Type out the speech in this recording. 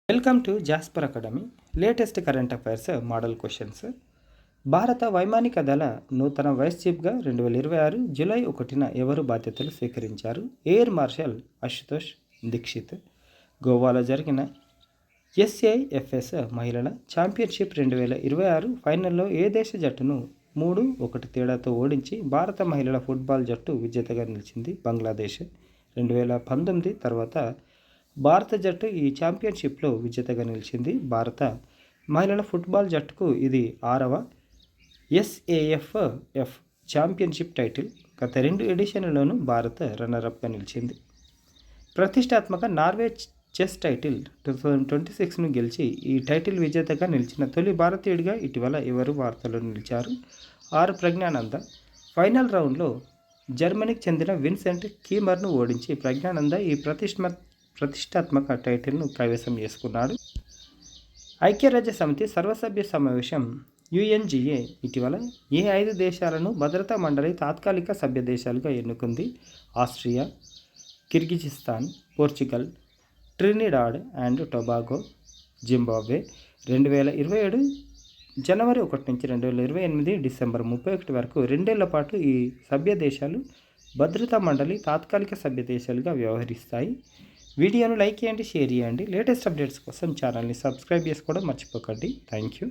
Welcome to Jasper academy. Latest current affairs model questions. భారత వైమానిక దళ నూతన వైస్ చీఫ్గా 2026 జూలై 1న ఎవరు బాధ్యతలు స్వీకరించారు? Air marshal Ashutosh Dikshit. గోవాలో జరిగిన SAFS మహిళల ఛాంపియన్షిప్ 2026 ఫైనల్లో ఏ దేశ జట్టును 3-1 తేడాతో ఓడించి భారత మహిళల ఫుట్బాల్ జట్టు విజేతగా నిలిచింది? బంగ్లాదేశ్. 2019 తర్వాత భారత జట్టు ఈ ఛాంపియన్షిప్లో విజేతగా నిలిచింది. భారత మహిళల ఫుట్బాల్ జట్టుకు ఇది 6వ SAFF ఛాంపియన్షిప్ టైటిల్. గత 2 ఎడిషన్లలోనూ భారత్ రన్నరప్గా నిలిచింది. ప్రతిష్టాత్మక నార్వే చెస్ టైటిల్ 2026ను గెలిచి ఈ టైటిల్ విజేతగా నిలిచిన తొలి భారతీయుడిగా ఇటీవల ఎవరు వార్తల్లో నిలిచారు? ప్రజ్ఞానంద. ఫైనల్ రౌండ్లో జర్మనీకి చెందిన విన్సెంట్ కీమర్ను ఓడించి ప్రజ్ఞానంద ఈ ప్రతిష్టాత్మక టైటిల్ను కైవసం చేసుకున్నాడు. ఐక్యరాజ్య సమితి సర్వసభ్య సమావేశం UNGA ఇటీవల ఏ 5 దేశాలను భద్రతా మండలి తాత్కాలిక సభ్య దేశాలుగా ఎన్నుకుంది? Austria, Kyrgyzstan, Portugal, Trinidad and Tobago, Zimbabwe. 2027 జనవరి 1 నుంచి 2028 డిసెంబర్ 31 వరకు 2 ఏళ్ల పాటు ఈ సభ్య దేశాలు భద్రతా మండలి తాత్కాలిక సభ్య దేశాలుగా వ్యవహరిస్తాయి. వీడియోను లైక్ చేయండి, షేర్ చేయండి. లేటెస్ట్ అప్డేట్స్ కోసం ఛానల్ని సబ్స్క్రైబ్ చేసుకోవడం మర్చిపోకండి. Thank you.